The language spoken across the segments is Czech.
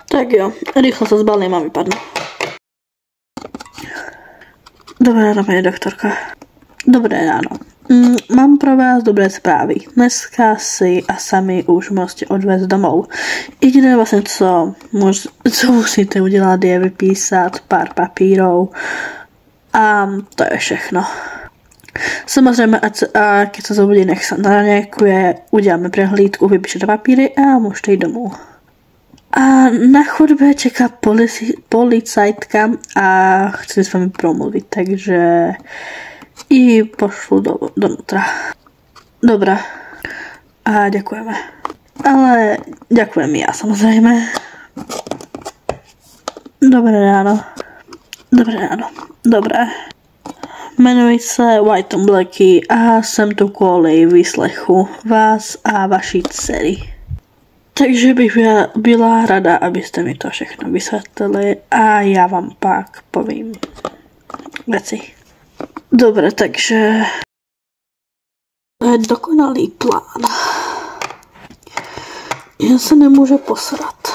Tak jo, rýchlo sa zbalím a vypadnu. Dobré ráno, paní doktorka. Dobré ráno. Mám pro vás dobré zprávy. Dneska si a sami už můžete odvést domů. Jediné vlastně, co musíte udělat, je vypísat pár papírů a to je všechno. Samozřejmě, když se zobudí, nech se naněkuje, uděláme přehlídku, vypíšete papíry a můžete jít domů. A na chodbě čeká policajtka a chce s vámi promluvit, takže ji pošlu donútra. Dobré. A děkujeme. Ale děkujem já samozřejmě. Dobré ráno. Dobré ráno. Dobré. Jmenuji se White Blacky a jsem tu kvůli výslechu vás a vaší dcery. Takže bych byla rada, abyste mi to všechno vysvětlili a já vám pak povím věci. Dobré, takže to je dokonalý plán. Já se nemůžu posrat.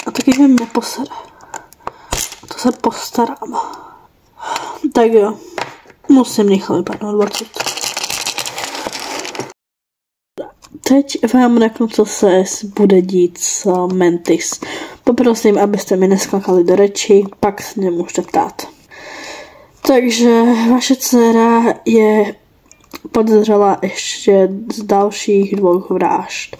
A taky mě neposere. To se postarám. Tak jo, musím rychle vypadnout odsud. Teď vám řeknu, co se bude dít s Mantis. Poprosím, abyste mi neskakali do řeči, pak se mě můžete ptát. Takže vaše dcera je podezřelá ještě z dalších 2 vražd.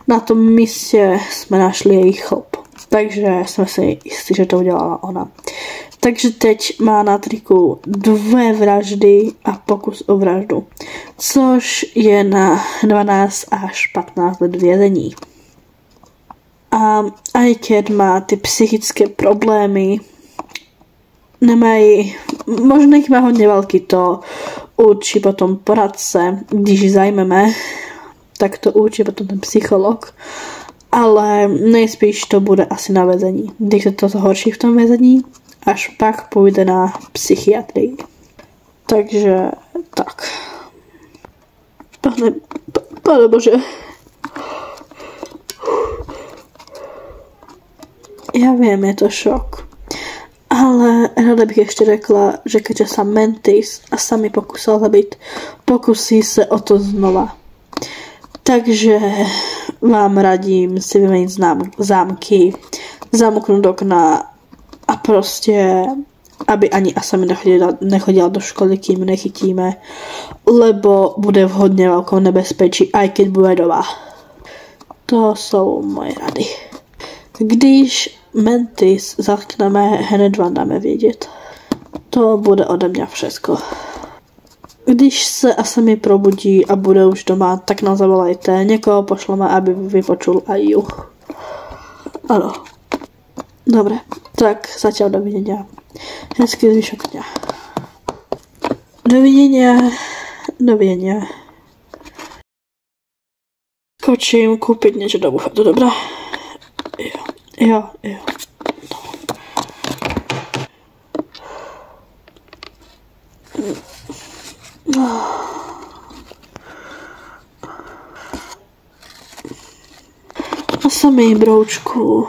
Na tom místě jsme našli její chlop, takže jsme si jistí, že to udělala ona. Takže teď má na triku 2 vraždy a pokus o vraždu, což je na 12 až 15 let vězení. A Aiket má ty psychické problémy, nemají, možná jich má hodně velký, to určí potom poradce, když ji zajmeme, tak to určí potom ten psycholog, ale nejspíš to bude asi na vězení. Když se to zhorší v tom vězení, až pak půjde na psychiatrii. Takže tak. Pane bože. Já vím, je to šok. Ale ráda bych ještě řekla, že když jsem Mantis a sami pokusal zabít, pokusí se o to znova. Takže vám radím si vyměnit zámky, zamknout okna a prostě, aby ani Asami nechodila do školy, kým nechytíme, lebo bude v hodně velkou nebezpečí, i když bude doma. To jsou moje rady. Když Mantis zatkneme, hned vám dáme vědět. To bude ode mě všechno. Když se Asami probudí a bude už doma, tak nás zavolejte. Někoho pošleme, aby vypočul a ju. Ano. Dobré, tak začal dovidění. Hezký zvyšok dňa. Dovidění. Skočím koupit něco do bufetu, dobré? Jo. A samý broučku,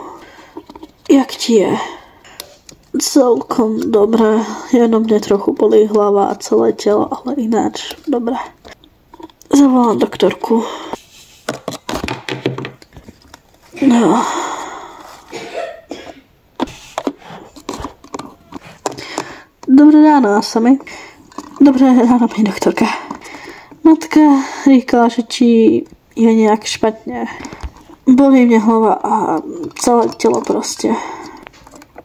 jak ti je? Celkom dobré, jenom mě trochu bolí hlava a celé tělo, ale jinak dobré. Zavolám doktorku. No. Dobré ráno, Asami. Dobré ráno, paní doktorka. Matka říkala, že ti je nějak špatně. Bolí mě hlava a celé tělo prostě.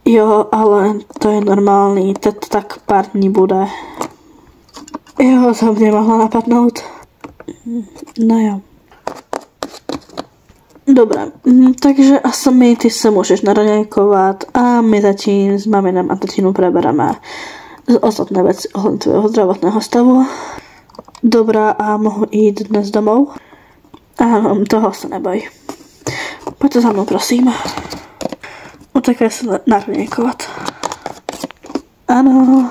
Jo, ale to je normální, teď tak pár dní bude. Jo, to mě mohla napadnout. No jo. Dobré, takže Asami, ty se můžeš naraňajkovat a my zatím s maminem a tatinou prebereme ostatné věci ohledně tvého zdravotného stavu. Dobrá, a mohu jít dnes domů? Ano, toho se neboj. Pojďte za mnou, prosím. Utekaj se naraňajkovat. Ano.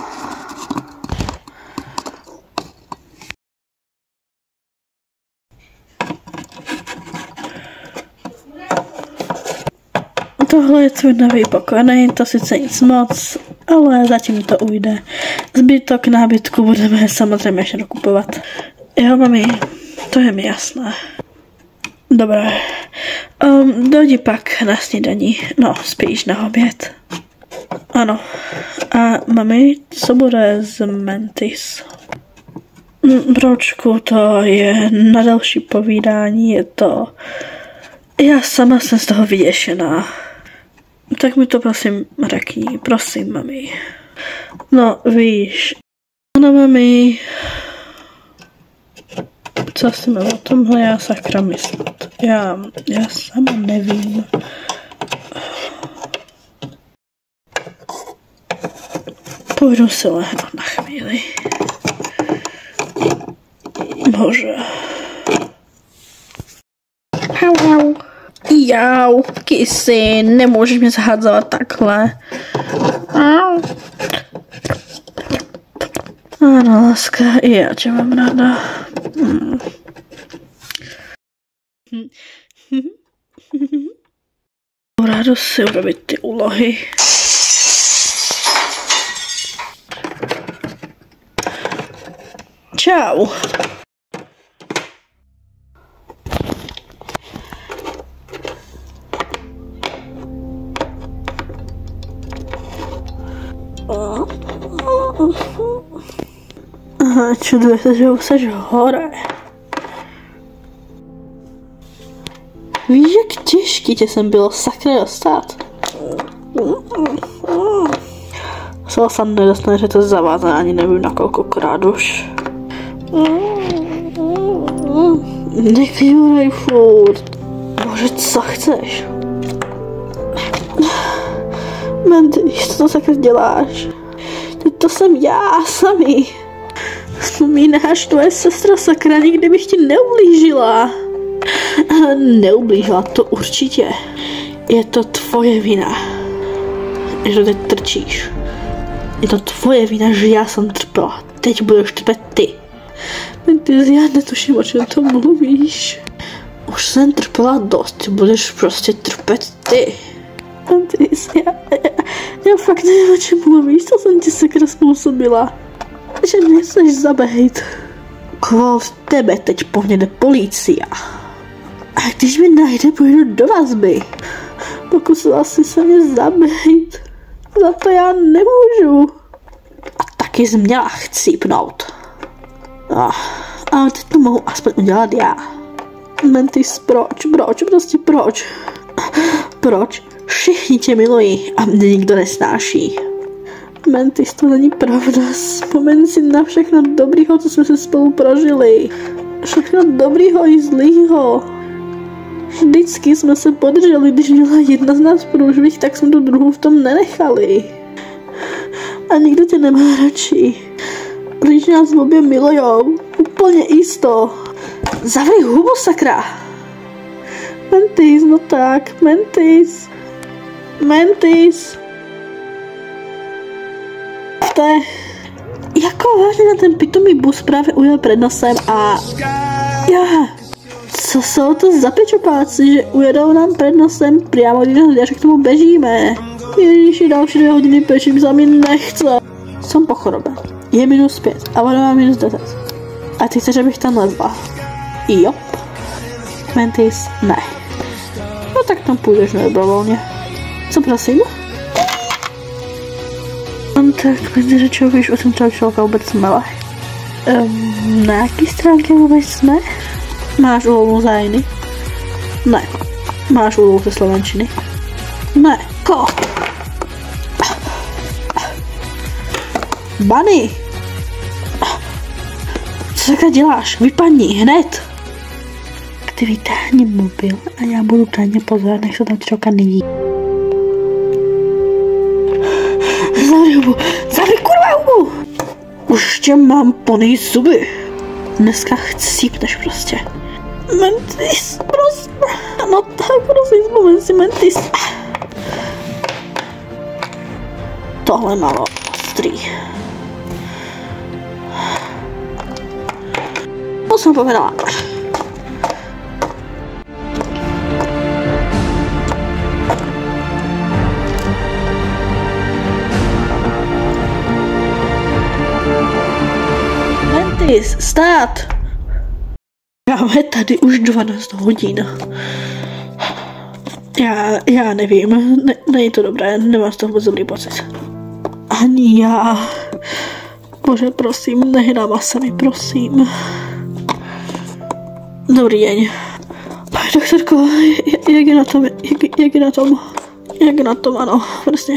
Tohle je tvůj nový pokoj, není to sice nic moc, ale zatím to ujde. Zbytok nábytku budeme samozřejmě ještě dokupovat. Jo, mami, to je mi jasné. Dobré. Dojdi pak na snídaní, no, spíš na oběd. Ano. A mami, co bude z Mantis? Bročku, to je na další povídání, je to... Já sama jsem z toho vyděšená. Tak mi to prosím řekni, prosím, mami. No, víš. Ano, mami. Co si mám o tomhle já sakra myslet? Já sama nevím. Půjdu si lehnout na chvíli. Bože. Jau, kysy, nemůžeš mě zahadzovat takhle. Ano, láska, i já tě mám ráda. Radost si urobit ty úlohy. Čau. Aha, čuduje se, že už seš hore. Víš, jak těžký tě sem bylo sakra dostat? Svala se nedostane, že to zavázané ani nevím na kolkokrát už. Nekňurej furt. Bože, co chceš? Mandy, co to sakra děláš? Teď to jsem já, sami. Vzpomínáš, tvoje sestra sakra nikdy bych ti neublížila. Neublížila, to určitě. Je to tvoje vina, že teď trčíš. Je to tvoje vina, že já jsem trpěla. Teď budeš trpět ty. Ty, já netuším, o čem to mluvíš. Už jsem trpěla dost, budeš prostě trpět ty. Já fakt nevím, o čem mluvíš, co jsem ti sakra způsobila. Že mě chceš zabejt. Kvůli tebe teď po mně jde policia. A když mě najde, půjdu do vazby. Pokusila si se mě zabejt. Za to já nemůžu. A taky jsi měla chcípnout. Ale teď to mohu aspoň udělat já. Mantis, proč? Proč? Všichni tě milují a mě nikdo nesnáší. Mantis, to není pravda. Vzpomeň si na všechno dobrýho, co jsme se spolu prožili. Všechno dobrýho i zlýho. Vždycky jsme se podrželi, když měla jedna z nás průšvih, tak jsme tu druhou v tom nenechali. A nikdo tě nemá radši. Když nás obě milujou, úplně jisto. Zavři hubu, sakra. Mantis, no tak, Mantis. Jako vážně na ten pitomý bus právě ujel před nosem a... Co jsou to za pečopáci, že ujedou nám před nosem přímo, když k tomu běžíme. Ježíši, další 2 hodiny pečím, za mě nechce. Jsem po chorobě. Je -5 a voda má -10. A ty chceš, abych tam lezla? Jo. Mantis, ne. No tak tam půjdeš nedobrovolně. Co prosím? Tak mi řečil, víš, o tom toho člověka vůbec jsme. Na jaký stránce vůbec jsme? Máš úlohu zájmy? Ne. Máš úlohu ze slovenčiny? Ne. Bunny! Co takhle děláš? Vypadni, hned! Ty vytáhni mobil a já budu tajně pozorovat, než se tam člověka neví. Zavři kurva hubu! Už tě mám plný zuby. Dneska chcípneš prostě. Mantis, prosím. No tak, prosím, vzpomeň si, Mantis. Tohle malo ostrý. To jsem povedala. Mentis, stát! Máme tady už 12 hodin. Já nevím, není to dobré, nemám z toho vůbec dobrý pocit. Ani já. Bože, prosím, nehnává se mi, prosím. Dobrý deň. Pani doktorko, jak je na tom? Jak je na tom, ano, presne.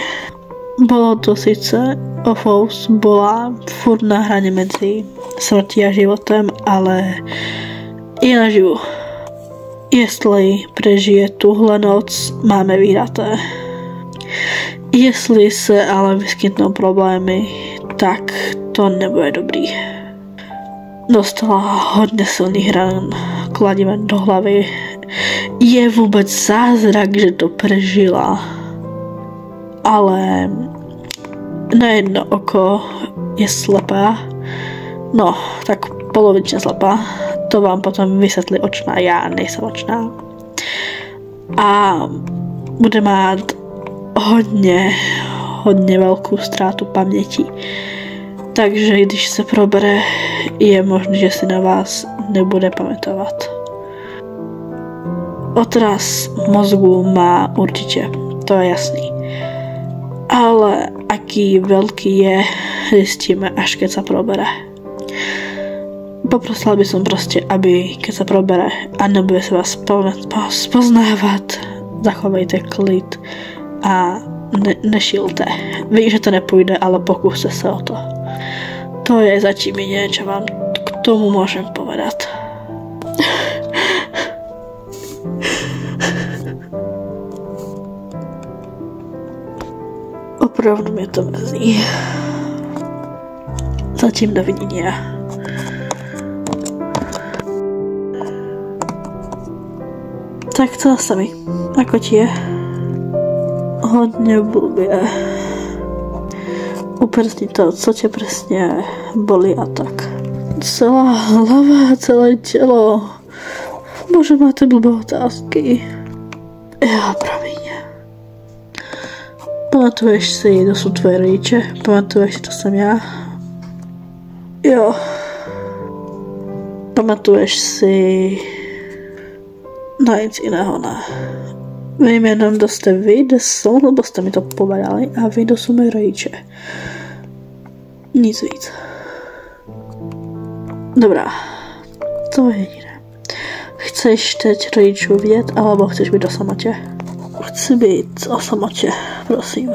Bolo to síce, Ophos bola furt na hrane medzi smrti a životem, ale je naživu. Jestli prežije tuhle noc, máme vyhraté. Jestli se ale vyskytnou problémy, tak to nebude dobrý. Dostala hodně silných ran kladivem do hlavy. Je vůbec zázrak, že to prežila. Ale na jedno oko je slepá. No, tak polovičně slepá. To vám potom vysvětlí očná, já nejsem očná. A bude mít hodně velkou ztrátu paměti. Takže když se probere, je možné, že si na vás nebude pamätovat. Otras mozgu má určitě, to je jasný. Ale aký veľký je, zistíme, až keď sa probere. Poprosila by som proste, aby keď sa probere a nebude sa vás spoznávať, zachovejte klid a nešilte. Vím, že to nepůjde, ale pokuste se o to. To je zatím jediné, čo vám k tomu môžem povedať. Opravdu mě to mrzí. Zatím dovidenia. Tak co sa mi? Ako ti je? Hodně blbě. Uprsni to, co tě přesně bolí a tak. Celá hlava, celé tělo. Bože, máte blbé otázky. Já, promiň. Pamatuješ si, kdo jsou tvoje rodiče? Pamatuješ si, to jsem já? Jo. Pamatuješ si... No nic jiného, ne. Vím jenom, kdo jste vy, kde jsou, lebo jste mi to povedali a vy, kdo jsou moji rodiče. Nic víc. Dobrá. To je jediné. Chceš teď rodičů vidět, alebo chceš být o samotě? Chci být o samotě, prosím.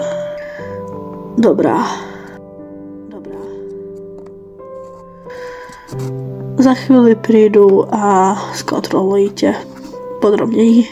Dobrá. Za chvíli přijdu a zkontroluji tě podrobněji.